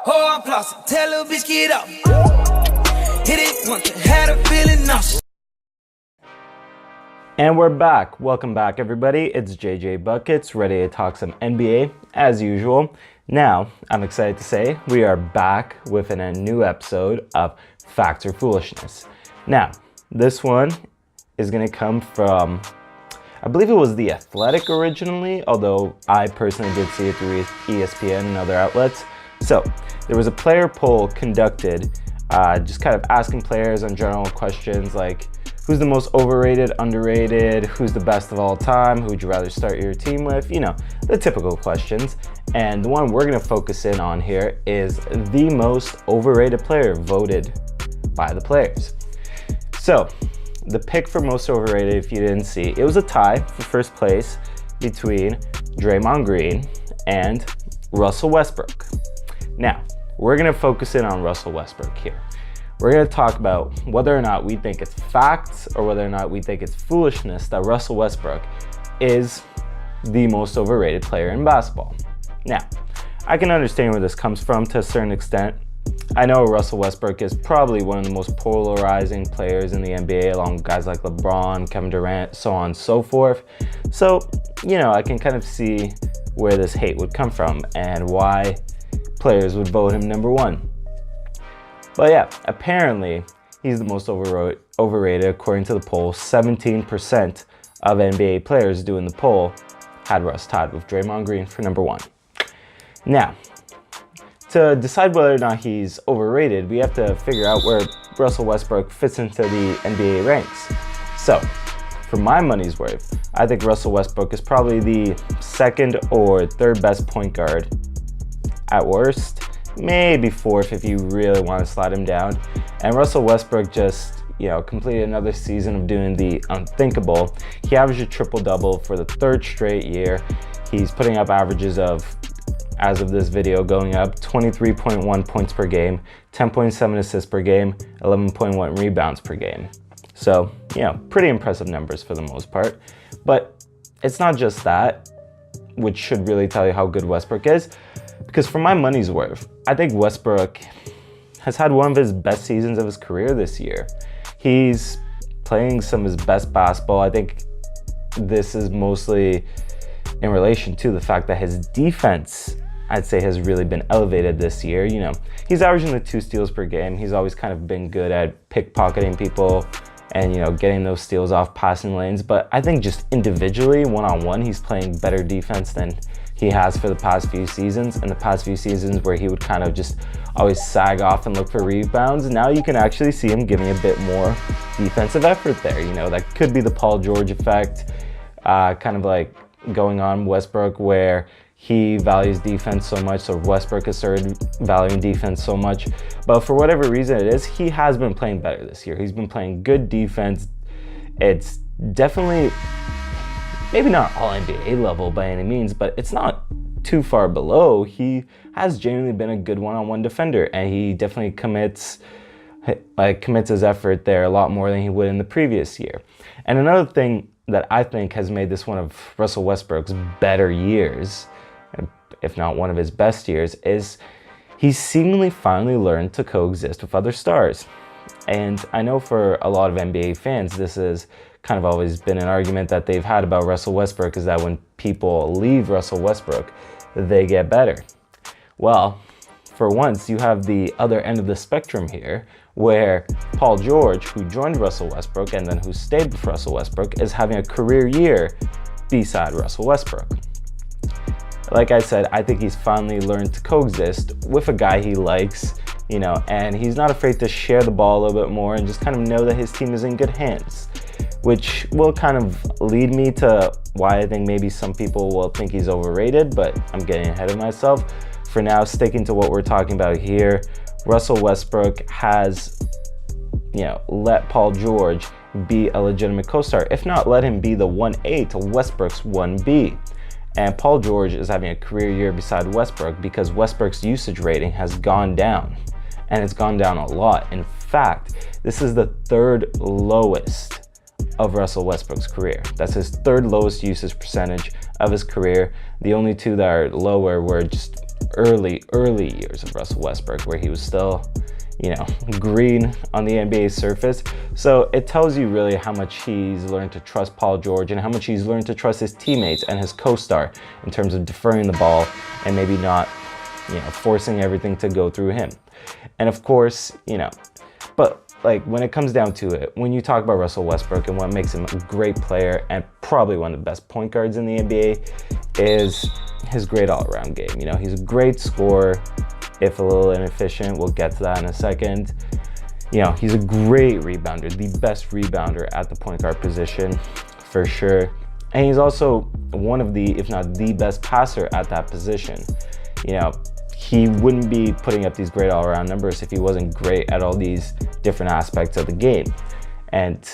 Oh, I'm flossing. Tell little bitch get up. Hit it once, had a feeling nauseous. And we're back. Welcome back, everybody. It's JJ Buckets, ready to talk some NBA as usual. Now, I'm excited to say we are back with a new episode of Facts or Foolishness. Now, this one is going to come from, I believe it was The Athletic originally, although I personally did see it through ESPN and other outlets. So, there was a player poll conducted, just kind of asking players on general questions like, who's the most overrated, underrated, who's the best of all time, who would you rather start your team with, you know, the typical questions. And the one we're gonna focus in on here is the most overrated player voted by the players. So, the pick for most overrated, if you didn't see, it was a tie for first place between Draymond Green and Russell Westbrook. Now, we're gonna focus in on Russell Westbrook here. We're gonna talk about whether or not we think it's facts or whether or not we think it's foolishness that Russell Westbrook is the most overrated player in basketball. Now, I can understand where this comes from to a certain extent. I know Russell Westbrook is probably one of the most polarizing players in the NBA, along with guys like LeBron, Kevin Durant, so on and so forth. So, you know, I can kind of see where this hate would come from and why players would vote him number one. But yeah, apparently he's the most overrated according to the poll. 17% of NBA players doing the poll had Russ tied with Draymond Green for number one. Now, to decide whether or not he's overrated, we have to figure out where Russell Westbrook fits into the NBA ranks. So, for my money's worth, I think Russell Westbrook is probably the second or third best point guard at worst. Maybe fourth if you really want to slide him down. And Russell Westbrook just, you know, completed another season of doing the unthinkable. He averaged a triple-double for the third straight year. He's putting up averages of, as of this video, going up 23.1 points per game, 10.7 assists per game, 11.1 rebounds per game. So, you know, pretty impressive numbers for the most part. But it's not just that, which should really tell you how good Westbrook is. Because for my money's worth, I think Westbrook has had one of his best seasons of his career this year. He's playing some of his best basketball. I think this is mostly in relation to the fact that his defense, I'd say, has really been elevated this year. You know, he's averaging the 2 steals per game. He's always kind of been good at pickpocketing people and, you know, getting those steals off passing lanes. But I think just individually, one-on-one, he's playing better defense than he has for the past few seasons. And the past few seasons where he would kind of just always sag off and look for rebounds. Now you can actually see him giving a bit more defensive effort there. You know, that could be the Paul George effect, kind of like going on Westbrook, where he values defense so much, so Westbrook has started valuing defense so much. But for whatever reason it is, he has been playing better this year. He's been playing good defense. It's definitely, maybe not all NBA level by any means, but it's not too far below. He has genuinely been a good one-on-one defender, and he definitely commits his effort there a lot more than he would in the previous year. And another thing that I think has made this one of Russell Westbrook's better years, if not one of his best years, is he's seemingly finally learned to coexist with other stars. And I know for a lot of NBA fans, this has kind of always been an argument that they've had about Russell Westbrook, is that when people leave Russell Westbrook, they get better. Well, for once, you have the other end of the spectrum here, where Paul George, who joined Russell Westbrook and then who stayed with Russell Westbrook, is having a career year beside Russell Westbrook. Like I said, I think he's finally learned to coexist with a guy he likes, you know, and he's not afraid to share the ball a little bit more and just kind of know that his team is in good hands, which will kind of lead me to why I think maybe some people will think he's overrated, but I'm getting ahead of myself. For now, sticking to what we're talking about here, Russell Westbrook has, you know, let Paul George be a legitimate co-star, if not let him be the 1A to Westbrook's 1B. And Paul George is having a career year beside Westbrook because Westbrook's usage rating has gone down, and it's gone down a lot. In fact, this is the third lowest of Russell Westbrook's career. That's his third lowest usage percentage of his career. The only two that are lower were just early years of Russell Westbrook, where he was still, green on the NBA surface. So it tells you really how much he's learned to trust Paul George and how much he's learned to trust his teammates and his co-star in terms of deferring the ball and maybe not, forcing everything to go through him. And of course, but like when it comes down to it, when you talk about Russell Westbrook and what makes him a great player and probably one of the best point guards in the NBA is his great all-around game. He's a great scorer, if a little inefficient. We'll get to that in a second. He's a great rebounder, the best rebounder at the point guard position for sure. And he's also one of the, if not the best passer at that position. He wouldn't be putting up these great all-around numbers if he wasn't great at all these different aspects of the game. And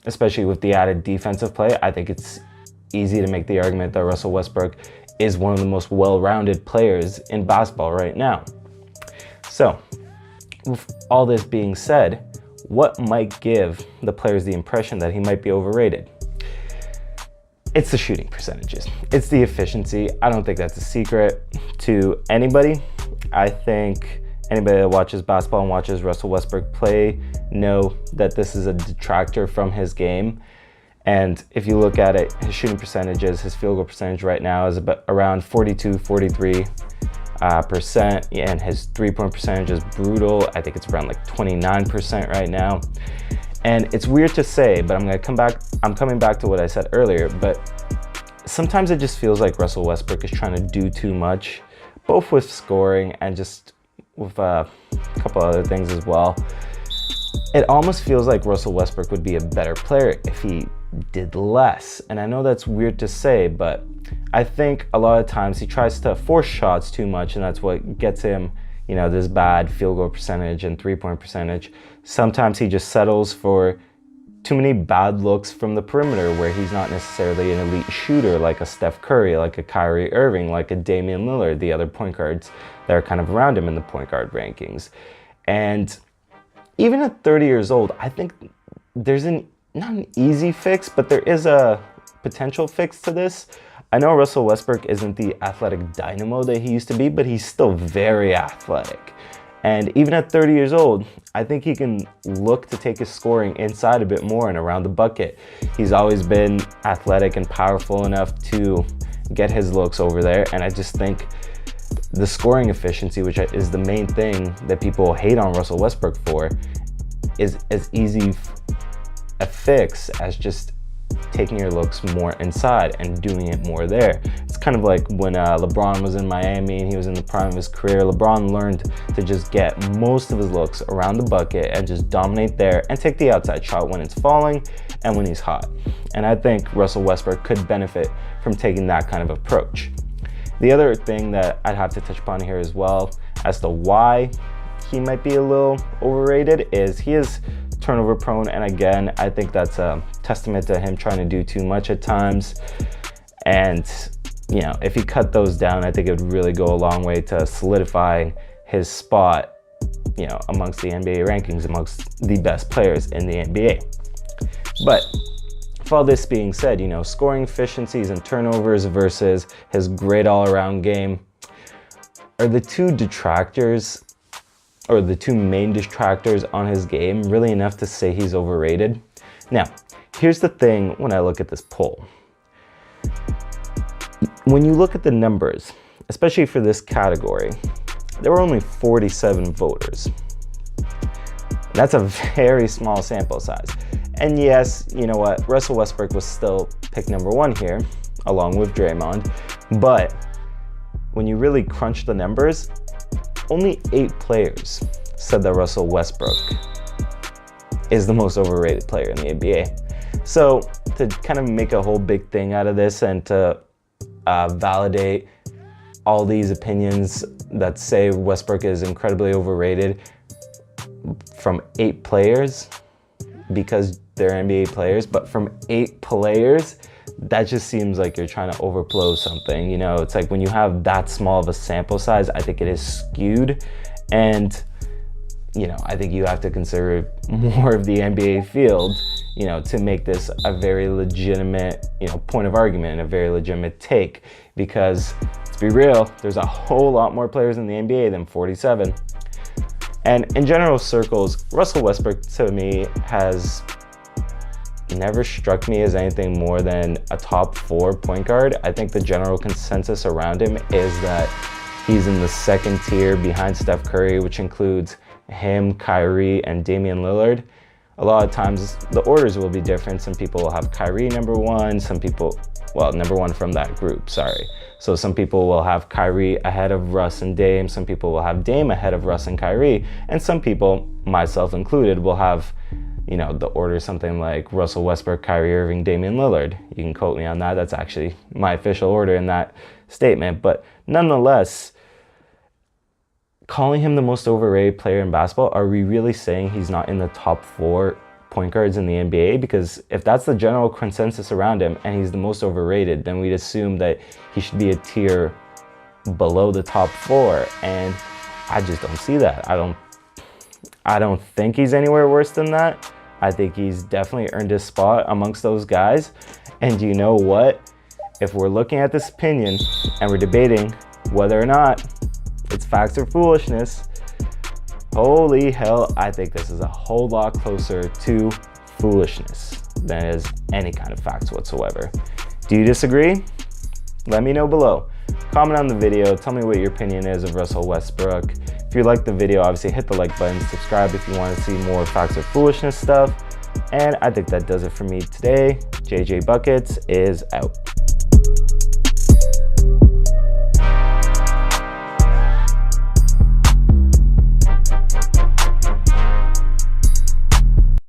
especially with the added defensive play, I think it's easy to make the argument that Russell Westbrook is one of the most well-rounded players in basketball right now. So, with all this being said, what might give the players the impression that he might be overrated? It's the shooting percentages. It's the efficiency. I don't think that's a secret to anybody. I think anybody that watches basketball and watches Russell Westbrook play know that this is a detractor from his game. And if you look at it, his shooting percentages, his field goal percentage right now is about around 42, 43%, and his three-point percentage is brutal. I think it's around like 29% right now. And it's weird to say, but I'm coming back to what I said earlier, but sometimes it just feels like Russell Westbrook is trying to do too much, both with scoring and just with a couple other things as well. It almost feels like Russell Westbrook would be a better player if he did less. And I know that's weird to say, but I think a lot of times he tries to force shots too much, and that's what gets him, this bad field goal percentage and three-point percentage. Sometimes he just settles for too many bad looks from the perimeter where he's not necessarily an elite shooter like a Steph Curry, like a Kyrie Irving, like a Damian Lillard, the other point guards that are kind of around him in the point guard rankings. And even at 30 years old, I think there's not an easy fix, but there is a potential fix to this. I know Russell Westbrook isn't the athletic dynamo that he used to be, but he's still very athletic. And even at 30 years old, I think he can look to take his scoring inside a bit more and around the bucket. He's always been athletic and powerful enough to get his looks over there. And I just think the scoring efficiency, which is the main thing that people hate on Russell Westbrook for, is as easy a fix as just taking your looks more inside and doing it more there. It's kind of like when LeBron was in Miami and he was in the prime of his career. LeBron learned to just get most of his looks around the bucket and just dominate there and take the outside shot when it's falling and when he's hot. And I think Russell Westbrook could benefit from taking that kind of approach. The other thing that I'd have to touch upon here as well as to why he might be a little overrated is he is turnover prone, and again, I think that's a testament to him trying to do too much at times. And if he cut those down, I think it would really go a long way to solidifying his spot, amongst the NBA rankings, amongst the best players in the NBA. But with all this being said, scoring efficiencies and turnovers versus his great all-around game are the two detractors, or the two main detractors on his game, really enough to say he's overrated? Now, here's the thing when I look at this poll. When you look at the numbers, especially for this category, there were only 47 voters. That's a very small sample size. And yes, you know what? Russell Westbrook was still pick number one here, along with Draymond. But when you really crunch the numbers, only 8 players said that Russell Westbrook is the most overrated player in the NBA. So to kind of make a whole big thing out of this and to validate all these opinions that say Westbrook is incredibly overrated from 8 players, because they're NBA players, but from 8 players, that just seems like you're trying to overblow something. It's like when you have that small of a sample size, I think it is skewed. And, I think you have to consider more of the NBA field you know, to make this a very legitimate, you know, point of argument and a very legitimate take, because let's be real, there's a whole lot more players in the NBA than 47. And in general circles, Russell Westbrook to me has never struck me as anything more than a top 4 point guard. I think the general consensus around him is that he's in the second tier behind Steph Curry, which includes him, Kyrie, and Damian Lillard. A lot of times the orders will be different. Some people will have Kyrie number 1, some people, well, number 1 from that group, sorry. So some people will have Kyrie ahead of Russ and Dame, some people will have Dame ahead of Russ and Kyrie, and some people, myself included, will have, you know, the order something like Russell Westbrook, Kyrie Irving, Damian Lillard. You can quote me on that. That's actually my official order in that statement. But nonetheless, calling him the most overrated player in basketball, are we really saying he's not in the top 4 point guards in the NBA? Because if that's the general consensus around him and he's the most overrated, then we'd assume that he should be a tier below the top 4. And I just don't see that. I don't think he's anywhere worse than that. I think he's definitely earned his spot amongst those guys. And you know what? If we're looking at this opinion and we're debating whether or not it's facts or foolishness, holy hell, I think this is a whole lot closer to foolishness than it is any kind of facts whatsoever. Do you disagree? Let me know below. Comment on the video, tell me what your opinion is of Russell Westbrook. If you liked the video, obviously hit the like button, subscribe if you want to see more facts or foolishness stuff. And I think that does it for me today. JJ Buckets is out.